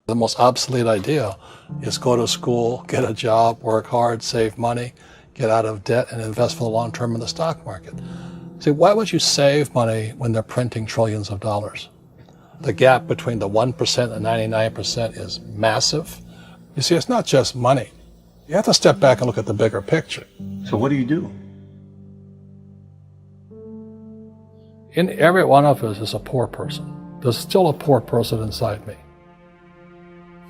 The most obsolete idea is go to school, get a job, work hard, save money, get out of debt, and invest for the long term in the stock market. See, why would you save money when they're printing trillions of dollars? The gap between the 1% and 99% is massive. You see, it's not just money. You have to step back and look at the bigger picture. So what do you do? In every one of us is a poor person. There's still a poor person inside me.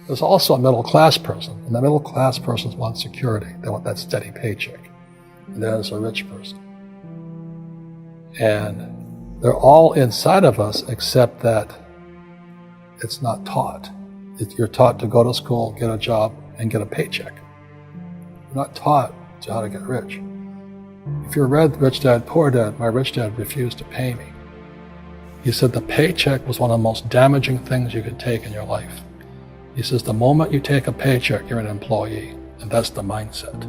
There's also a middle class person, and the middle class person wants security. They want that steady paycheck. And there's a rich person. And they're all inside of us, except that it's not taught. You're taught to go to school, get a job, and get a paycheck. You're not taught how to get rich. If you read Rich Dad, Poor Dad, my rich dad refused to pay me. He said the paycheck was one of the most damaging things you could take in your life. He says the moment you take a paycheck, you're an employee, and that's the mindset.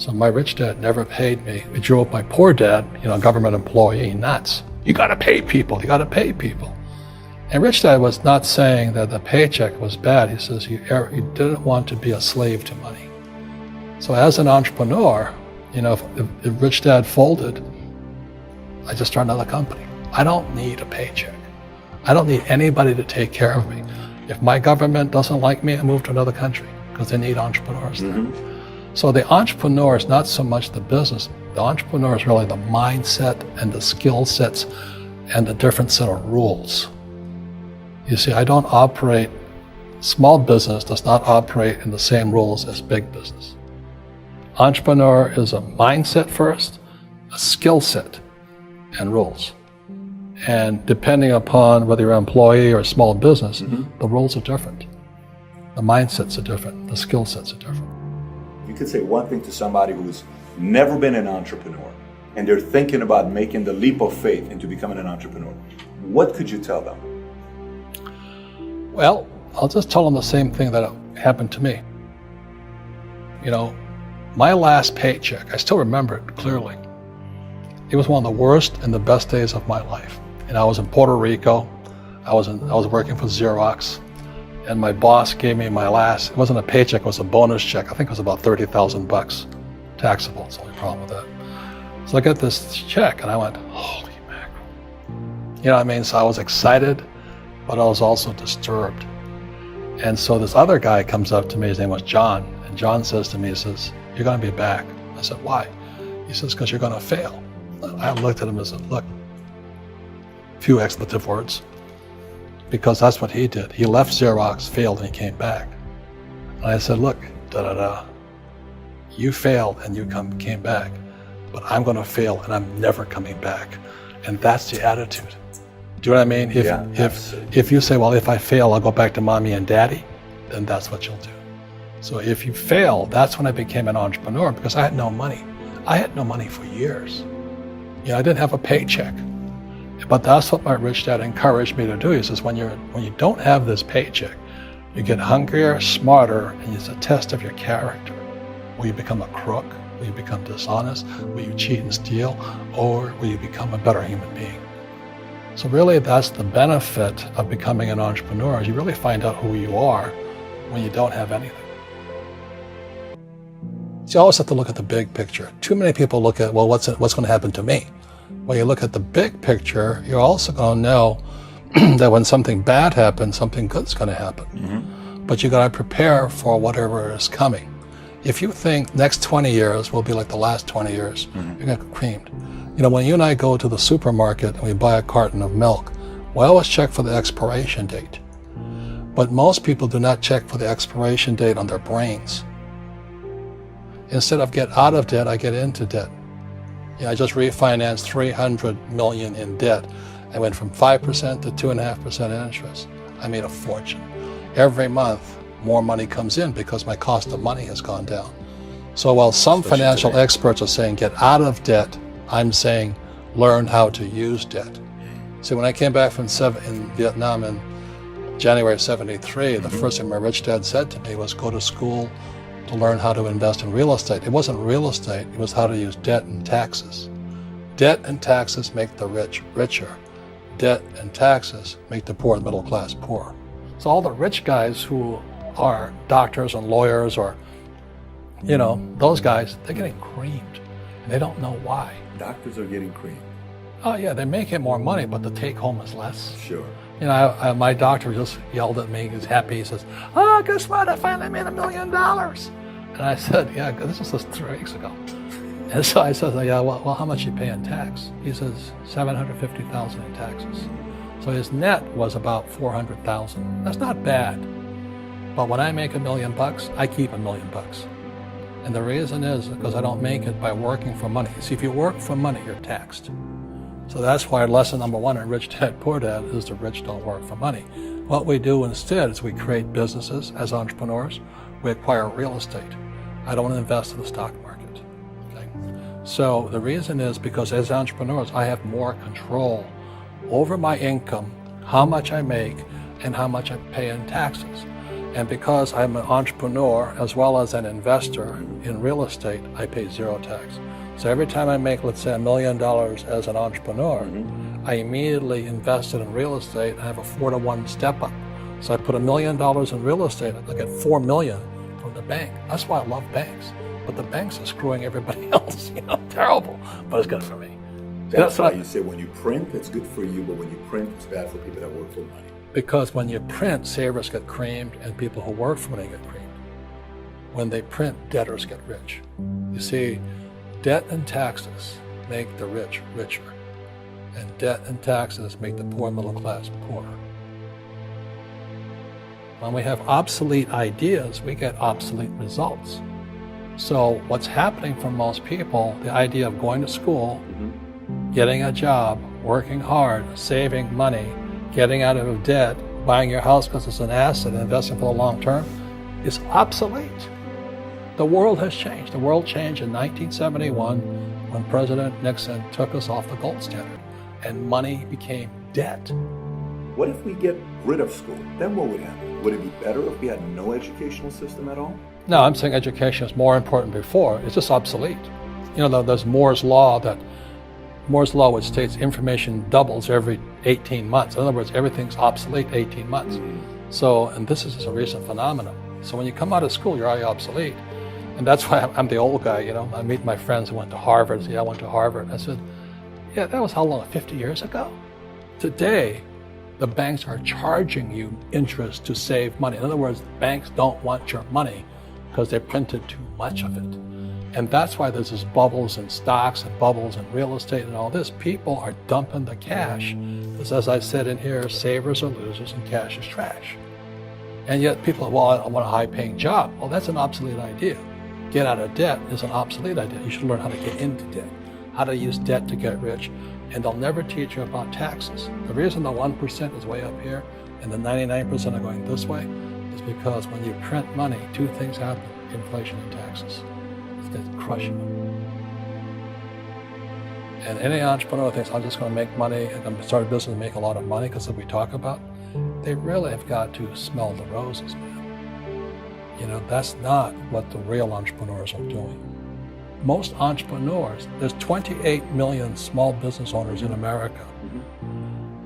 So my rich dad never paid me. He drove my poor dad, government employee, nuts. You gotta pay people, you gotta pay people. And Rich Dad was not saying that the paycheck was bad. He says you didn't want to be a slave to money. So as an entrepreneur, if Rich Dad folded, I just started another company. I don't need a paycheck. I don't need anybody to take care of me. If my government doesn't like me, I move to another country because they need entrepreneurs there. So the entrepreneur is not so much the business. The entrepreneur is really the mindset and the skill sets and the different set of rules. You see, I don't operate, small business does not operate in the same rules as big business. Entrepreneur is a mindset first, a skill set, and rules. And depending upon whether you're an employee or a small business, the rules are different. The mindsets are different. The skill sets are different. You could say one thing to somebody who's never been an entrepreneur and they're thinking about making the leap of faith into becoming an entrepreneur. What could you tell them? Well, I'll just tell them the same thing that happened to me. My last paycheck, I still remember it clearly. It was one of the worst and the best days of my life. And I was in Puerto Rico. I was working for Xerox, and my boss gave me my last, it wasn't a paycheck, it was a bonus check. I think it was about $30,000 taxable. It's the only problem with that. So I got this check and I went, holy mackerel. You know what I mean? So I was excited, but I was also disturbed. And so this other guy comes up to me, his name was John, and John says to me, he says, you're gonna be back. I said, why? He says, because you're gonna fail. I looked at him and said, look, few expletive words, because that's what he did. He left Xerox, failed, and he came back. And I said, look, you failed and you came back, but I'm going to fail and I'm never coming back. And that's the attitude. Do you know what I mean? If you say, well, if I fail, I'll go back to mommy and daddy, then that's what you'll do. So if you fail, that's when I became an entrepreneur, because I had no money. I had no money for years. I didn't have a paycheck. But that's what my rich dad encouraged me to do. He says, when you don't have this paycheck, you get hungrier, smarter, and it's a test of your character. Will you become a crook? Will you become dishonest? Will you cheat and steal? Or will you become a better human being? So really, that's the benefit of becoming an entrepreneur, is you really find out who you are when you don't have anything. So you always have to look at the big picture. Too many people look at, well, what's going to happen to me? When you look at the big picture, you're also going to know that when something bad happens, something good's going to happen. But you got to prepare for whatever is coming. If you think next 20 years will be like the last 20 years, you're going to get creamed. When you and I go to the supermarket and we buy a carton of milk, we always check for the expiration date. But most people do not check for the expiration date on their brains. Instead of get out of debt, I get into debt. I just refinanced $300 million in debt. I went from 5% to 2.5% interest. I made a fortune. Every month, more money comes in because my cost of money has gone down. So while some financial experts are saying get out of debt, I'm saying learn how to use debt. See, when I came back from in Vietnam in January of '73, the first thing my rich dad said to me was go to school to learn how to invest in real estate. It wasn't real estate, it was how to use debt and taxes. Debt and taxes make the rich richer. Debt and taxes make the poor and middle class poor. So all the rich guys who are doctors and lawyers or, those guys, they're getting creamed. And they don't know why. Doctors are getting creamed. Oh yeah, they're making more money, but the take home is less. Sure. My doctor just yelled at me. He's happy. He says, "Oh, guess what? I finally made $1 million." And I said, "Yeah, this was just 3 weeks ago." And so I said, "Yeah, well, how much you pay in tax?" He says, $750,000 in taxes. So his net was about $400,000. That's not bad. But when I make $1 million, I keep $1 million. And the reason is because I don't make it by working for money. See, if you work for money, you're taxed. So that's why lesson number 1 in Rich Dad Poor Dad is the rich don't work for money. What we do instead is we create businesses as entrepreneurs. We acquire real estate. I don't invest in the stock market. Okay? So the reason is because as entrepreneurs, I have more control over my income, how much I make, and how much I pay in taxes. And because I'm an entrepreneur as well as an investor in real estate, I pay 0 tax. So every time I make, let's say, $1 million as an entrepreneur, I immediately invested in real estate and I have a 4-to-1 step up. So I put $1 million in real estate, I get $4 million from the bank. That's why I love banks. But the banks are screwing everybody else, terrible, but it's good for me. That's why you say when you print, it's good for you, but when you print, it's bad for people that work for money. Because when you print, savers get creamed and people who work for money get creamed. When they print, debtors get rich. You see, debt and taxes make the rich richer, and debt and taxes make the poor middle class poorer. When we have obsolete ideas, we get obsolete results. So what's happening for most people, the idea of going to school, getting a job, working hard, saving money, getting out of debt, buying your house because it's an asset, and investing for the long term, is obsolete. The world has changed. The world changed in 1971 when President Nixon took us off the gold standard and money became debt. What if we get rid of school? Then what would happen? Would it be better if we had no educational system at all? No, I'm saying education is more important before. It's just obsolete. There's Moore's Law which states information doubles every 18 months. In other words, everything's obsolete 18 months. So, and this is just a recent phenomenon. So when you come out of school, you're already obsolete. And that's why I'm the old guy, I meet my friends who went to Harvard. I went to Harvard. I said, yeah, that was how long, 50 years ago? Today, the banks are charging you interest to save money. In other words, banks don't want your money because they printed too much of it. And that's why there's this bubbles in stocks and bubbles in real estate and all this. People are dumping the cash. Because as I said in here, savers are losers and cash is trash. And yet people are, well, I want a high-paying job. Well, that's an obsolete idea. Get out of debt is an obsolete idea. You should learn how to get into debt, how to use debt to get rich. And they'll never teach you about taxes. The reason the 1% is way up here and the 99% are going this way is because when you print money, 2 things happen: inflation and taxes. It's crushing them. And any entrepreneur thinks, I'm just going to make money, I'm going to start a business and make a lot of money because of what we talk about. They really have got to smell the roses, man. That's not what the real entrepreneurs are doing. Most entrepreneurs, there's 28 million small business owners in America.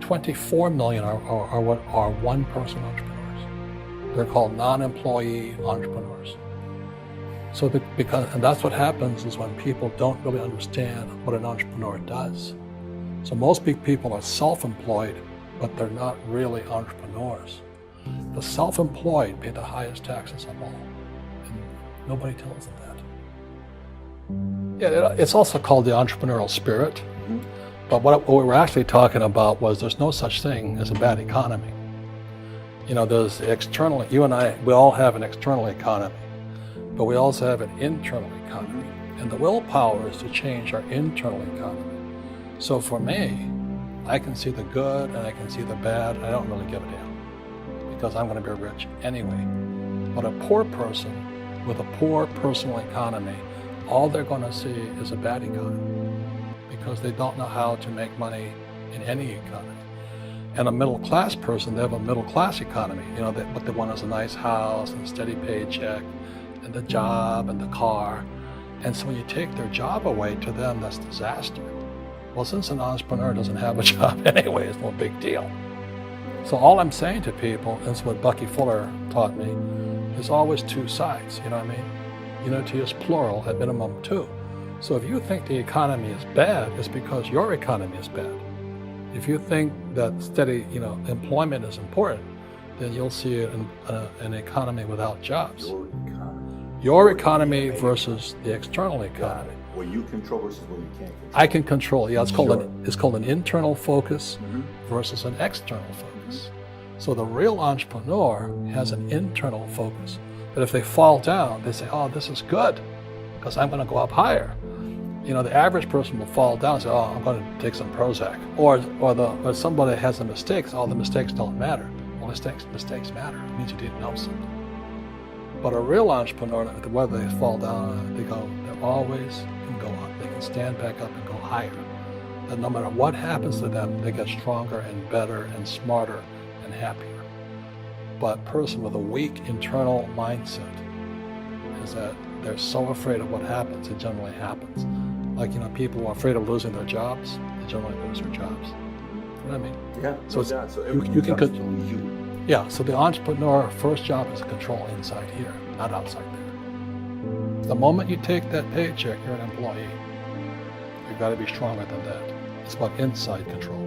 24 million are what are one-person entrepreneurs. They're called non-employee entrepreneurs. So and that's what happens is when people don't really understand what an entrepreneur does. So most big people are self-employed, but they're not really entrepreneurs. The self-employed pay the highest taxes of all, and nobody tells them that. Yeah, it's also called the entrepreneurial spirit, but what we were actually talking about was there's no such thing as a bad economy. There's external, you and I, we all have an external economy, but we also have an internal economy, and the willpower is to change our internal economy. So for me, I can see the good and I can see the bad, and I don't really give a damn, because I'm going to be rich anyway. But a poor person with a poor personal economy, all they're going to see is a bad economy because they don't know how to make money in any economy. And a middle class person, they have a middle class economy. What they want is a nice house and a steady paycheck and the job and the car. And so when you take their job away, to them, that's disaster. Well, since an entrepreneur doesn't have a job anyway, it's no big deal. So all I'm saying to people, and it's what Bucky Fuller taught me, there's always two sides, you know what I mean? Unity is plural, at minimum two. So if you think the economy is bad, it's because your economy is bad. If you think that steady, employment is important, then you'll see an economy without jobs. Your economy versus the external economy. What you control versus what you can't control. I can control. Yeah, it's called an internal focus versus an external focus. So the real entrepreneur has an internal focus. But if they fall down, they say, "Oh, this is good, because I'm going to go up higher." The average person will fall down and say, "Oh, I'm going to take some Prozac." Or somebody has a mistake. Oh, the mistakes don't matter. Well, mistakes matter. It means you didn't know something. But a real entrepreneur, whether they fall down, they always can go up. They can stand back up and go higher. And no matter what happens to them, they get stronger and better and smarter and happier. But a person with a weak internal mindset is that they're so afraid of what happens, it generally happens. Like, people who are afraid of losing their jobs, they generally lose their jobs. You know what I mean? Yeah. So you can yeah, so the entrepreneur first job is to control inside here, not outside there. The moment you take that paycheck, you're an employee. You've got to be stronger than that. It's about inside control.